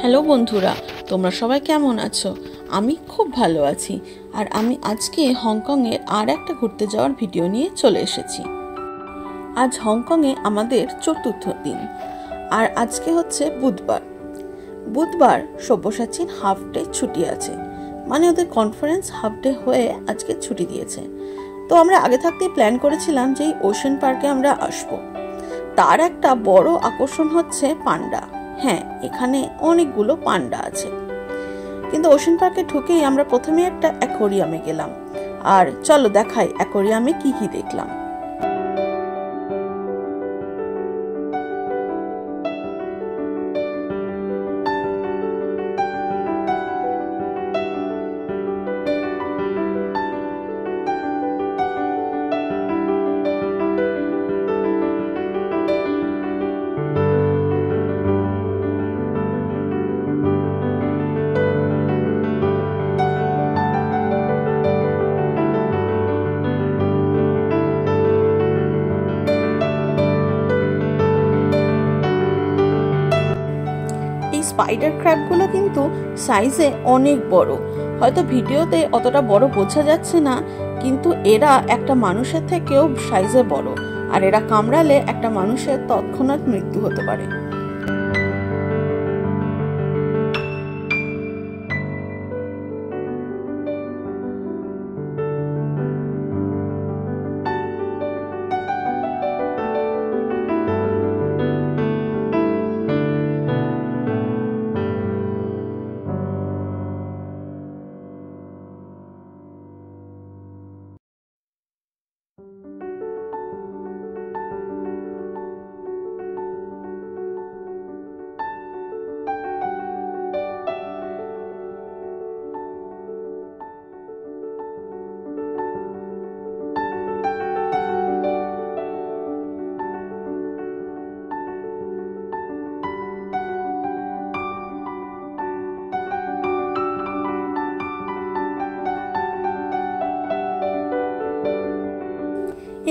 Hello বন্ধুরা, তোমরা সবাই কেমন আছো? আমি খুব ভালো আছি। আর আমি আজকে হংকংয়ের আর একটা ঘুরতে যাওয়ার ভিডিও নিয়ে চলে এসেছি। আজ হংকংয়ে আমাদের চতুর্থ দিন, আর আজকে হচ্ছে বুধবার সব্যসাচীর হাফ ডে ছুটি আছে, মানে ওদের কনফারেন্স হাফ ডে হয়ে আজকে ছুটি দিয়েছে। তো আমরা আগে থাকতেই প্ল্যান করেছিলাম যে এই ওশেন পার্কে আমরা আসবো। তার একটা বড় আকর্ষণ হচ্ছে পান্ডা। হ্যাঁ, এখানে অনেকগুলো পান্ডা আছে। কিন্তু ওশেন পার্কে ঢুকেই আমরা প্রথমে একটা অ্যাকোরিয়ামে গেলাম। আর চলো দেখাই অ্যাকোরিয়ামে কি কি দেখলাম। স্পাইডার ক্র্যাবগুলো কিন্তু সাইজে অনেক বড়। হয়তো ভিডিওতে অতটা বড় বোঝা যাচ্ছে না, কিন্তু এরা একটা মানুষের থেকেও সাইজে বড়। আর এরা কামড়ালে একটা মানুষের তৎক্ষণাৎ মৃত্যু হতে পারে।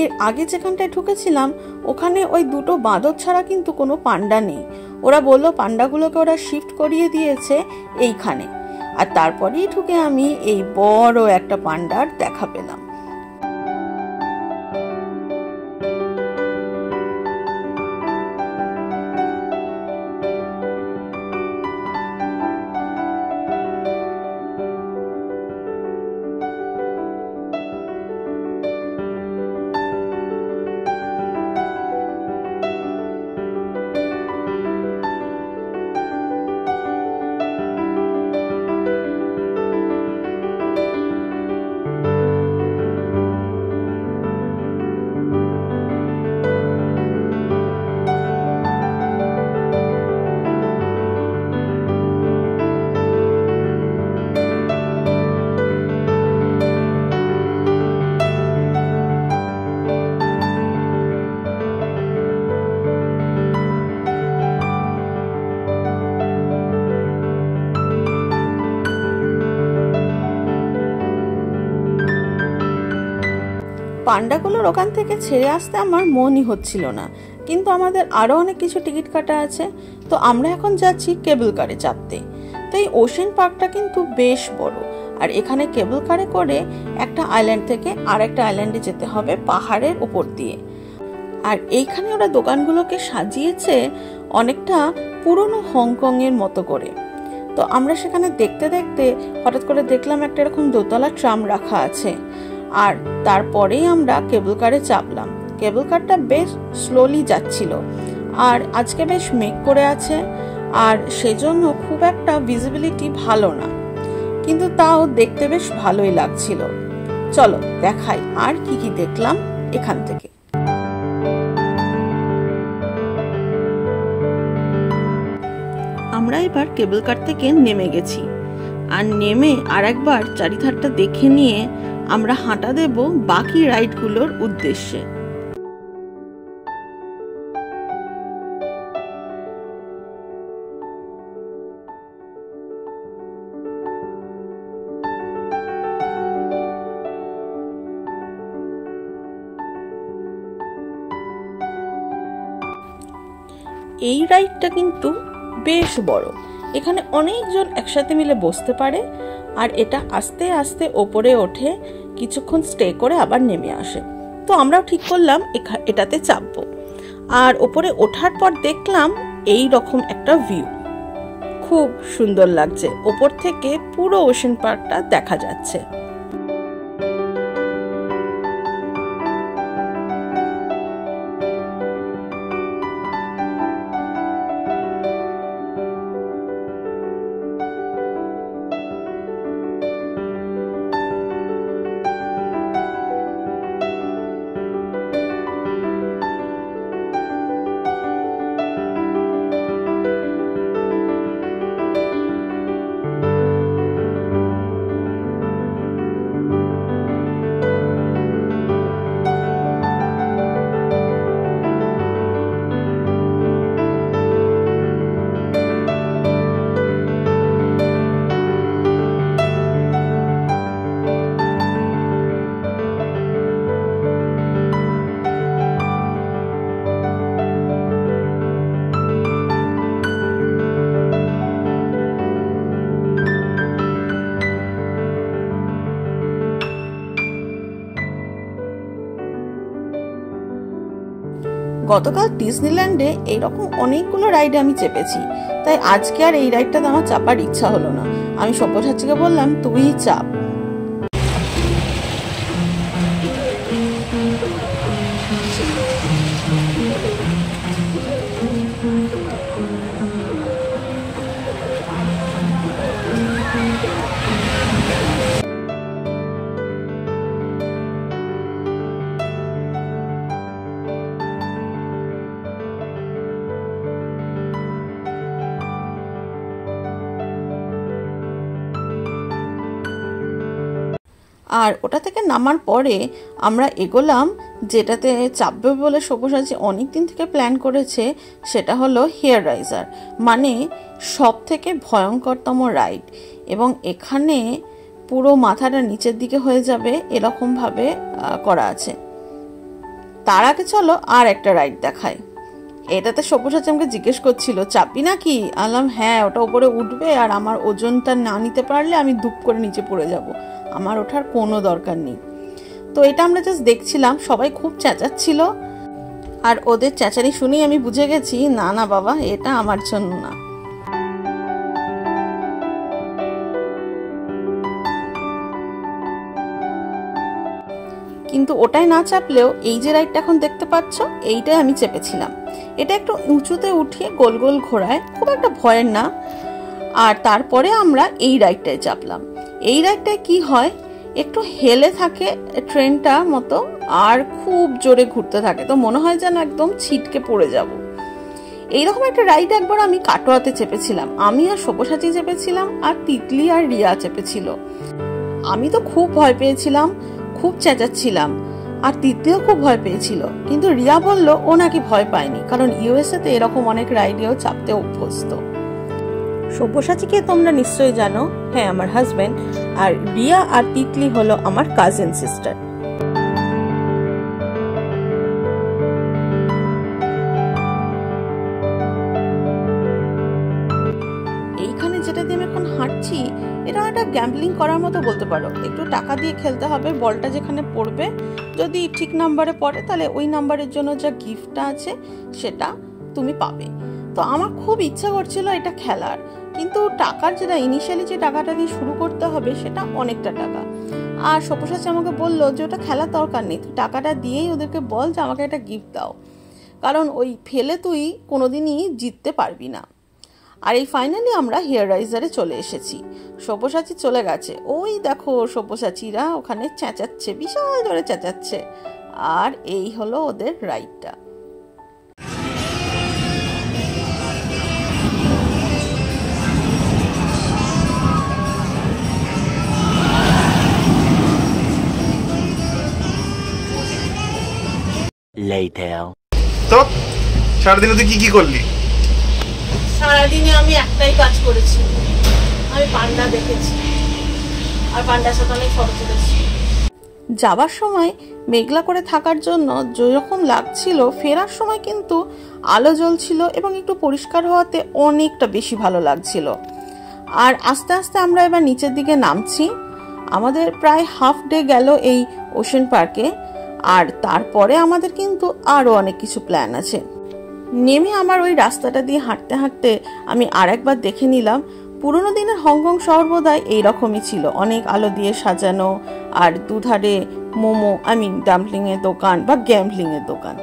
এর আগে যেখানটায় ঢুকেছিলাম ওখানে ওই দুটো বাঁদর ছাড়া কিন্তু কোনো পান্ডা নেই। ওরা বললো পান্ডাগুলোকে ওরা শিফট করিয়ে দিয়েছে এইখানে। আর তারপরেই ঢুকে আমি এই বড় একটা পান্ডার দেখা পেলাম। পান্ডাগুলোর ওখান থেকে ছেড়ে আসতে আমার মনই হচ্ছিল না, কিন্তু আমাদের আরো অনেক কিছু টিকিট কাটা আছে। তো আমরা এখন যাচ্ছি কেবল কারে চাপতে। তো এই ওশেন পার্কটা কিন্তু বেশ বড়, আর এখানে কেবল কারে করে একটা আইল্যান্ড থেকে আর একটা আইল্যান্ডে যেতে হবে পাহাড়ের উপর দিয়ে। আর এইখানে ওরা দোকানগুলোকে সাজিয়েছে অনেকটা পুরনো হংকং এর মতো করে। তো আমরা সেখানে দেখতে দেখতে হঠাৎ করে দেখলাম একটা এরকম দোতলা ট্রাম রাখা আছে। আর তারপরেই আমরা কেবল কারে চাপলাম। কেবল কারটা বেশ স্লোলি যাচ্ছিল, আর আজকে বেশ মেঘ করে আছে, আর সেজন্য খুব একটা ভিজিবিলিটি ভালো না, কিন্তু তাও দেখতে বেশ ভালোই লাগছিল। চলো দেখাই আর কি কি দেখলাম এখান থেকে। আমরা এবার কেবল কার থেকে নেমে গেছি, আর নেমে আর একবার চারিধারটা দেখে নিয়ে আমরা হাঁটা দেব বাকি রাইডগুলোর উদ্দেশ্যে। এই রাইডটা কিন্তু বেশ বড়। এখানে অনেকজন একসাথে মিলে বসতে পারে, আর এটা আস্তে আস্তে ওপরে ওঠে, কিছুক্ষণ স্টে করে আবার নেমে আসে। তো আমরাও ঠিক করলাম এটাতে চাপবো। আর ওপরে ওঠার পর দেখলাম এই রকম একটা ভিউ, খুব সুন্দর লাগছে, ওপর থেকে পুরো ওশেন পার্কটা দেখা যাচ্ছে। গতকাল ডিজনিল্যান্ডে এইরকম অনেকগুলো রাইডে আমি চেপেছি, তাই আজকে আর এই রাইডটাতে আমার চাপার ইচ্ছা হলো না। আমি সব্যসাচীকে বললাম তুই চাপ। আর ওটা থেকে নামার পরে আমরা এগোলাম যেটাতে চাপবে বলে সব্যসাচী অনেক দিন থেকে প্ল্যান করেছে, সেটা হলো হেয়ার রাইজার, মানে সব থেকে ভয়ঙ্করতম রাইড। এবং এখানে পুরো মাথাটা নিচের দিকে হয়ে যাবে এরকমভাবে করা আছে। তার আগে চলো আর একটা রাইড দেখায়। এটাতে সব্যসাচী আমাকে জিজ্ঞেস করছিল চাপবি নাকি, আলাম হ্যাঁ, ওটা উপরে উঠবে আর আমার ওজনটা না নিতে পারলে আমি ধুপ করে নিচে পড়ে যাব, আমার ওঠার কোনো দরকার নেই। তো এটা আমরা জাস্ট দেখছিলাম, সবাই খুব চেঁচাচ্ছিল, আর ওদের চেঁচানি শুনেই আমি বুঝে গেছি না না বাবা, এটা আমার জন্য না। কিন্তু ওটাই না চাপলেও এই যে রাইডটা এখন দেখতে পাচ্ছ, এইটাই আমি চেপেছিলাম। এটা একটু উঁচুতে উঠিয়ে গোল গোল ঘোরায়, খুব একটা ভয়ের না। আর তারপরে আমরা এই রাইডটায় চাপলাম। এই রাইডটায় কি হয়, একটু হেলে থাকে ট্রেনটা মতো, আর খুব জোরে ঘুরতে থাকে, তো মনে হয় যেন একদম ছিটকে পড়ে যাব। এইরকম একটা রাইড একবার আমি কাটোয়াতে চেপেছিলাম, আমি আর সব্যসাচী চেপেছিলাম, আর তিতলি আর রিয়া চেপেছিল। আমি তো খুব ভয় পেয়েছিলাম, খুব চেঁচাচ্ছিলাম, আর তিতলিও খুব ভয় পেয়েছিল। কিন্তু রিয়া বলল ও নাকি ভয় পায়নি, কারণ ইউএসএ তে এরকম অনেক রাইডেও চাপতে অভ্যস্ত। সব্যসাচীকে তোমরা নিশ্চয়ই জানো, হ্যাঁ আমার হাজবেন্ড, আর রিয়া আর তিতলি হলো আমার কাজিন সিস্টার। এইখানে যেটা দিয়ে আমি এখন হাঁটছি, এটা একটা গ্যাম্বলিং করার মতো বলতে পারো। একটু টাকা দিয়ে খেলতে হবে, বলটা যেখানে পড়বে যদি ঠিক নাম্বারে পড়ে তাহলে ওই নাম্বারের জন্য যা গিফটটা আছে সেটা তুমি পাবে। তো আমার খুব ইচ্ছা করছিল এটা খেলার, কিন্তু টাকার যেটা ইনিশিয়ালি যে টাকাটা দিয়ে শুরু করতে হবে সেটা অনেকটা টাকা। আর সব্যসাচী আমাকে বললো যে ওটা খেলার দরকার নেই, তুই টাকাটা দিয়েই ওদেরকে বল যে আমাকে একটা গিফট দাও, কারণ ওই ফেলে তুই কোনোদিনই জিততে পারবি না। আর এই ফাইনালি আমরা হেয়ার রাইজারে চলে এসেছি। সব্যসাচী চলে গেছে, ওই দেখো সব্যসাচীরা ওখানে চেঁচাচ্ছে, বিশাল জোরে চেঁচাচ্ছে। আর এই হলো ওদের রাইডটা। তো সারাদিনে তুই কি করলি? সারাদিনে আমি একটাই কাজ করেছি, আমি পান্ডা দেখেছি আর পান্ডার সাথে অনেক ফটো তুলেছি। যাবার সময় মেঘলা করে থাকার জন্য যেরকম লাগছিল, ফেরার সময় কিন্তু আলো জ্বলছিল এবং একটু পরিষ্কার হওয়াতে অনেকটা বেশি ভালো লাগছিল। আর আস্তে আস্তে আমরা এবার নিচের দিকে নামছি। আমাদের প্রায় হাফ ডে গেল এই ওশেন পার্কে, আর তারপরে আমাদের কিন্তু আরও অনেক কিছু প্ল্যান আছে। নেমে আমার ওই রাস্তাটা দিয়ে হাঁটতে হাঁটতে আমি আরেকবার দেখে নিলাম পুরোনো দিনের হংকং শহর বোধহয় এইরকমই ছিল, অনেক আলো দিয়ে সাজানো, আর দুধারে মোমো ডাম্পলিং এর দোকান বা গ্যাম্বলিং এর দোকান।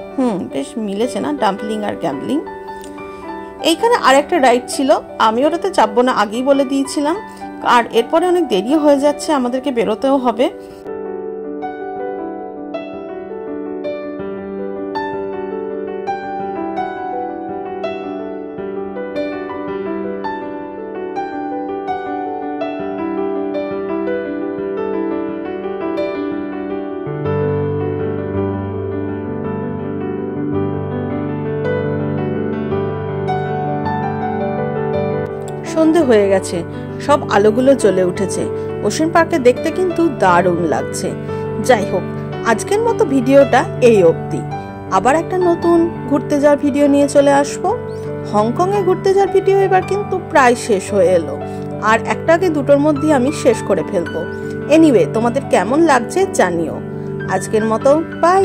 বেশ মিলেছে না, ডাম্পলিং আর গ্যাম্বলিং। এইখানে আরেকটা রাইড ছিল, আমি ওটাতে চাপবো না, আগেই বলে দিয়েছিলাম। আর এরপরে অনেক দেরিও হয়ে যাচ্ছে, আমাদেরকে বেরোতেও হবে। সন্ধে হয়ে গেছে, সব আলোগুলো জ্বলে উঠেছে। ওশেন পার্কে দেখতে কিন্তু দারুণ লাগছে। যাই হোক, আজকের মতো ভিডিওটা এই অবধি। আবার একটা নতুন ঘুরতে যাওয়ার ভিডিও নিয়ে চলে আসবো। হংকংয়ে ঘুরতে যাওয়ার ভিডিও এবার কিন্তু প্রায় শেষ হয়ে এলো, আর একটা আগে দুটোর মধ্যে আমি শেষ করে ফেলবো। এনিওয়ে, তোমাদের কেমন লাগছে জানিও। আজকের মতো বাই।